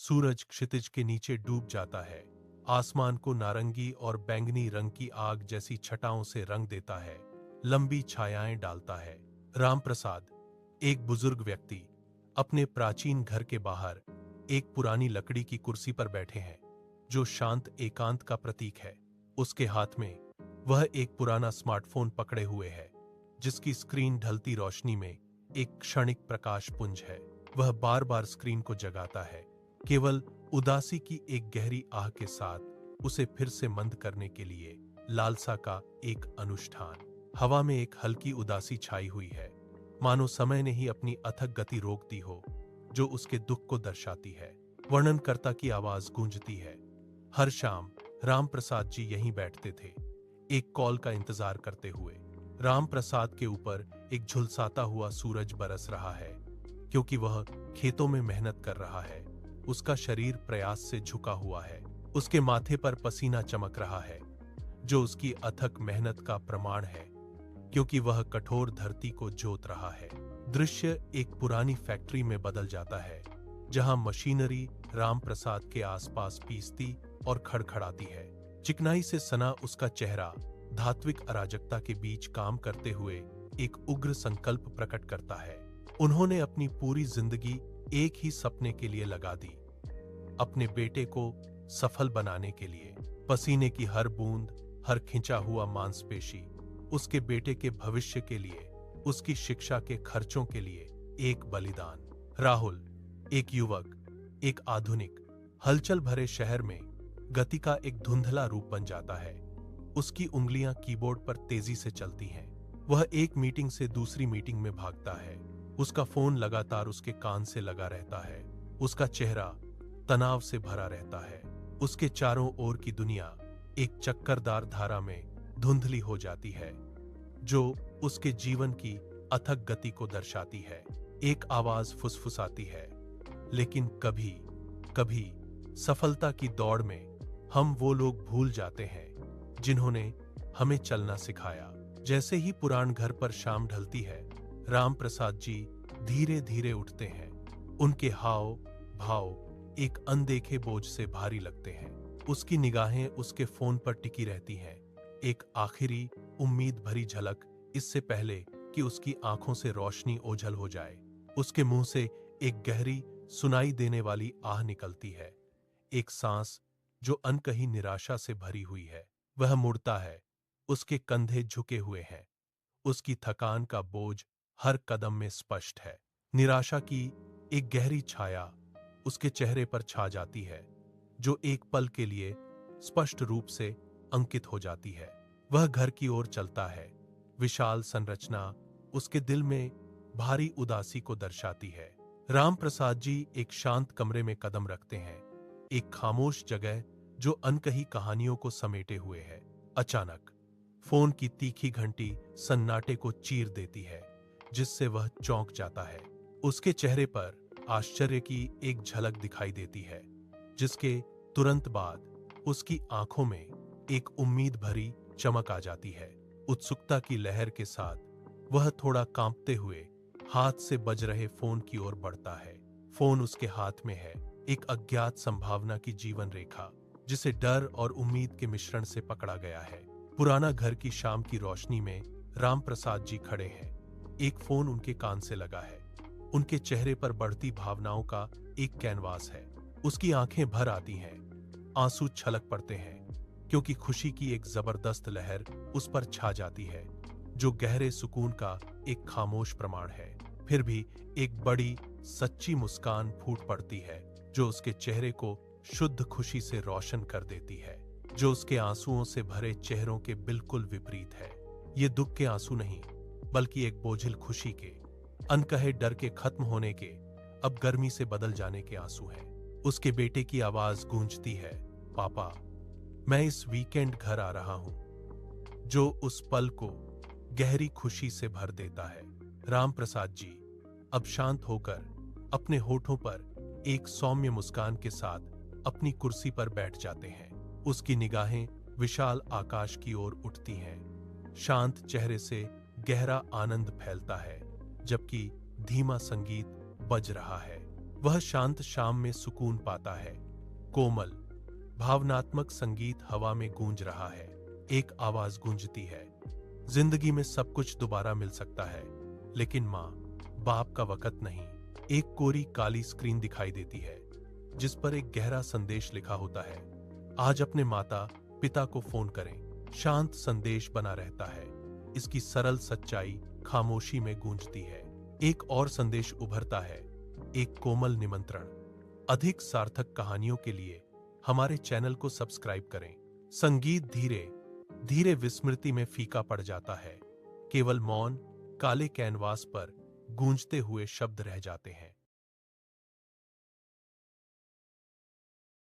सूरज क्षितिज के नीचे डूब जाता है, आसमान को नारंगी और बैंगनी रंग की आग जैसी छटाओं से रंग देता है, लंबी छायाएं डालता है। रामप्रसाद, एक बुजुर्ग व्यक्ति, अपने प्राचीन घर के बाहर एक पुरानी लकड़ी की कुर्सी पर बैठे हैं, जो शांत एकांत का प्रतीक है। उसके हाथ में वह एक पुराना स्मार्टफोन पकड़े हुए है, जिसकी स्क्रीन ढलती रोशनी में एक क्षणिक प्रकाश पुंज है। वह बार बार स्क्रीन को जगाता है, केवल उदासी की एक गहरी आह के साथ उसे फिर से मंद करने के लिए। लालसा का एक अनुष्ठान। हवा में एक हल्की उदासी छाई हुई है, मानो समय ने ही अपनी अथक गति रोक दी हो, जो उसके दुख को दर्शाती है। वर्णनकर्ता की आवाज गूंजती है। हर शाम रामप्रसाद जी यहीं बैठते थे, एक कॉल का इंतजार करते हुए। रामप्रसाद के ऊपर एक झुलसाता हुआ सूरज बरस रहा है, क्योंकि वह खेतों में मेहनत कर रहा है। उसका शरीर प्रयास से झुका हुआ है, उसके माथे पर पसीना चमक रहा है, जो उसकी अथक मेहनत का प्रमाण है, क्योंकि वह कठोर धरती को जोत रहा है। दृश्य एक पुरानी फैक्ट्री में बदल जाता है, जहां मशीनरी रामप्रसाद के आसपास पीसती और खड़खड़ाती है। चिकनाई से सना उसका चेहरा धात्विक अराजकता के बीच काम करते हुए एक उग्र संकल्प प्रकट करता है। उन्होंने अपनी पूरी जिंदगी एक ही सपने के लिए लगा दी, अपने बेटे को सफल बनाने के लिए। पसीने की हर बूंद, हर खिंचा हुआ मांसपेशी, उसके बेटे के भविष्य के लिए, उसकी शिक्षा के खर्चों के लिए एक बलिदान। राहुल, एक युवक, एक आधुनिक, हलचल भरे शहर में गति का एक धुंधला रूप बन जाता है। उसकी उंगलियां कीबोर्ड पर तेजी से चलती हैं। वह एक मीटिंग से दूसरी मीटिंग में भागता है। उसका फोन लगातार उसके कान से लगा रहता है। उसका चेहरा तनाव से भरा रहता है। उसके चारों ओर की दुनिया एक चक्करदार धारा में धुंधली हो जाती है, जो उसके जीवन की अथक गति को दर्शाती है। एक आवाज फुसफुसाती है, लेकिन कभी कभी सफलता की दौड़ में हम वो लोग भूल जाते हैं जिन्होंने हमें चलना सिखाया। जैसे ही पुरान घर पर शाम ढलती है, रामप्रसाद जी धीरे धीरे उठते हैं। उनके हाव भाव एक अनदेखे बोझ से भारी लगते हैं। उसकी निगाहें उसके फोन पर टिकी रहती हैं, एक आखिरी उम्मीद भरी झलक, इससे पहले कि उसकी आंखों से रोशनी ओझल हो जाए। उसके मुंह से एक गहरी सुनाई देने वाली आह निकलती है, एक सांस जो अनकही निराशा से भरी हुई है। वह मुड़ता है, उसके कंधे झुके हुए हैं, उसकी थकान का बोझ हर कदम में स्पष्ट है। निराशा की एक गहरी छाया उसके चेहरे पर छा जाती है, जो एक पल के लिए स्पष्ट रूप से अंकित हो जाती है। वह घर की ओर चलता है। विशाल संरचना उसके दिल में भारी उदासी को दर्शाती है। रामप्रसाद जी एक शांत कमरे में कदम रखते हैं, एक खामोश जगह जो अनकही कहानियों को समेटे हुए है। अचानक फोन की तीखी घंटी सन्नाटे को चीर देती है, जिससे वह चौंक जाता है। उसके चेहरे पर आश्चर्य की एक झलक दिखाई देती है, जिसके तुरंत बाद उसकी आंखों में एक उम्मीद भरी चमक आ जाती है। उत्सुकता की लहर के साथ वह थोड़ा कांपते हुए हाथ से बज रहे फोन की ओर बढ़ता है। फोन उसके हाथ में है, एक अज्ञात संभावना की जीवन रेखा, जिसे डर और उम्मीद के मिश्रण से पकड़ा गया है। पुराना घर की शाम की रोशनी में रामप्रसाद जी खड़े हैं। एक फोन उनके कान से लगा है। उनके चेहरे पर बढ़ती भावनाओं का एक कैनवास है। उसकी आंखें भर आती हैं, आंसू छलक पड़ते हैं, क्योंकि खुशी की एक जबरदस्त लहर उस पर छा जाती है, जो गहरे सुकून का एक खामोश प्रमाण है। फिर भी एक बड़ी सच्ची मुस्कान फूट पड़ती है, जो उसके चेहरे को शुद्ध खुशी से रोशन कर देती है, जो उसके आंसुओं से भरे चेहरों के बिल्कुल विपरीत है। ये दुख के आंसू नहीं, बल्कि एक बोझिल खुशी के, अनकहे डर के खत्म होने के, अब गर्मी से बदल जाने के आंसू हैं। उसके बेटे की आवाज गूंजती है, पापा, मैं इस वीकेंड घर आ रहा हूं, जो उस पल को गहरी खुशी से भर देता है। रामप्रसाद जी अब शांत होकर अपने होठों पर एक सौम्य मुस्कान के साथ अपनी कुर्सी पर बैठ जाते हैं। उसकी निगाहें विशाल आकाश की ओर उठती हैं। शांत चेहरे से गहरा आनंद फैलता है, जबकि धीमा संगीत बज रहा है। वह शांत शाम में सुकून पाता है। कोमल, भावनात्मक संगीत हवा में गूंज रहा है। एक आवाज गूंजती है, जिंदगी में सब कुछ दोबारा मिल सकता है, लेकिन माँ बाप का वक्त नहीं। एक कोरी काली स्क्रीन दिखाई देती है, जिस पर एक गहरा संदेश लिखा होता है, आज अपने माता पिता को फोन करें। शांत संदेश बना रहता है। इसकी सरल सच्चाई खामोशी में गूंजती है। एक और संदेश उभरता है, एक कोमल निमंत्रण। अधिक सार्थक कहानियों के लिए हमारे चैनल को सब्सक्राइब करें। संगीत धीरे धीरे विस्मृति में फीका पड़ जाता है। केवल मौन काले कैनवास पर गूंजते हुए शब्द रह जाते हैं।